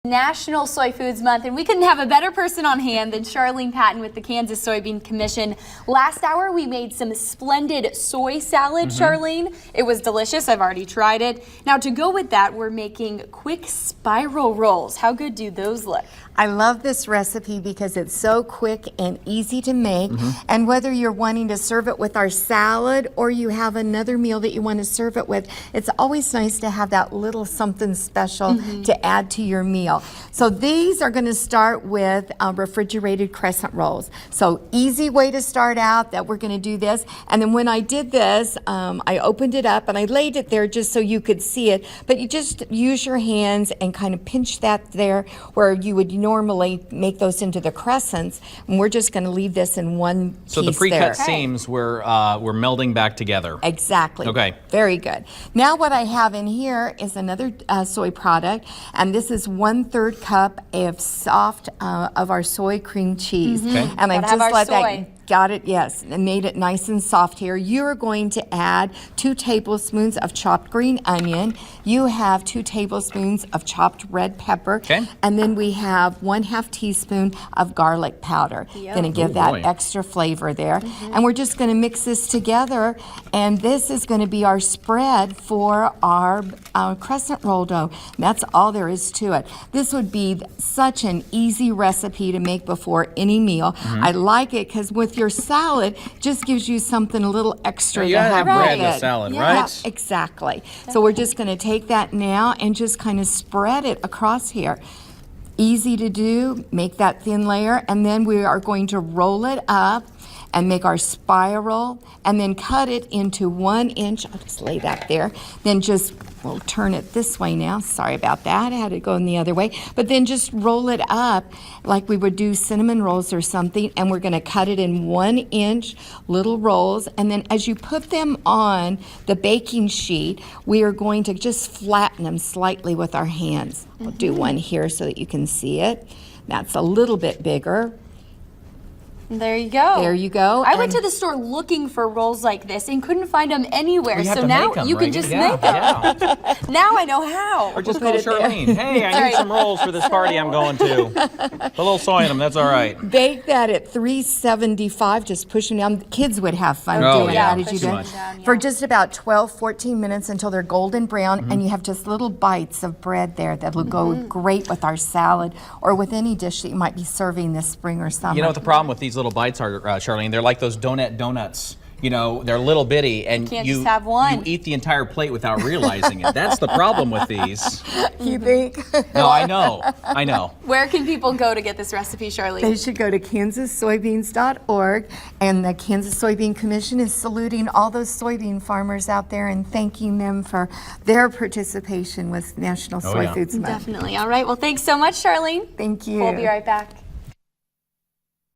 National Soy Foods Month, and we couldn't have a better person on hand than Charlene Patton with the Kansas Soybean Commission. Last hour, we made some splendid soy salad, Charlene. It was delicious. I've already tried it. Now, to go with that, we're making quick spiral rolls. How good do those look? I love this recipe because it's so quick and easy to make. And whether you're wanting to serve it with our salad or you have another meal that you want to serve it with, it's always nice to have that little something special to add to your meal. So these are going to start with refrigerated crescent rolls. So easy way to start out that we're going to do this. And then when I did this, I opened it up and I laid it there just so you could see it. But you just use your hands and kind of pinch that there where you would normally make those into the crescents, and we're just going to leave this in one piece. So the pre-cut seams we're melding back together. Exactly. Okay. Very good. Now what I have in here is another soy product, and this is 1/3 cup of soft of our soy cream cheese. Okay. And I've Gotta have just our let soy. that. Got it, yes, and made it nice and soft here. You're going to add 2 tablespoons of chopped green onion. You have 2 tablespoons of chopped red pepper. Okay. And then we have 1/2 teaspoon of garlic powder. Going to give that extra flavor there. And we're just going to mix this together, and this is going to be our spread for our crescent roll dough. And that's all there is to it. This would be such an easy recipe to make before any meal. I like it because with your salad, just gives you something a little extra You to gotta have have bread with in it. the salad, Yeah, right? exactly. So we're just going to take that now and just kind of spread it across here. Easy to do. Make that thin layer, and then we are going to roll it up and make our spiral, and then cut it into 1 inch. I'll just lay that there. Then just, we'll turn it this way now. Sorry about that. I had it going the other way. But then just roll it up like we would do cinnamon rolls or something, and we're going to cut it in 1 inch little rolls. And then as you put them on the baking sheet, we are going to just flatten them slightly with our hands. I'll do one here so that you can see it. That's a little bit bigger. There you go. There you go. I went to the store looking for rolls like this and couldn't find them anywhere. We have so to now make 'em, you can right? just Yeah, make them. yeah. Now I know how. Or just call Charlene. Hey, I need some rolls for this party I'm going to. A little soy in them, that's all right. Bake that at 375, just push them down. Kids would have fun Oh, doing yeah, that as you too do. much. For just about 12-14 minutes until they're golden brown, and you have just little bites of bread there that will go great with our salad or with any dish that you might be serving this spring or summer. You know what the problem with these little bites are, Charlene? They're like those donut donuts. You know, they're little bitty, and can't just have one. you eat the entire plate without realizing it. That's the problem with these. You think? No, I know. Where can people go to get this recipe, Charlene? They should go to kansassoybeans.org, and the Kansas Soybean Commission is saluting all those soybean farmers out there and thanking them for their participation with National Soy yeah. Foods Month. Definitely. All right. Well, thanks so much, Charlene. Thank you. We'll be right back.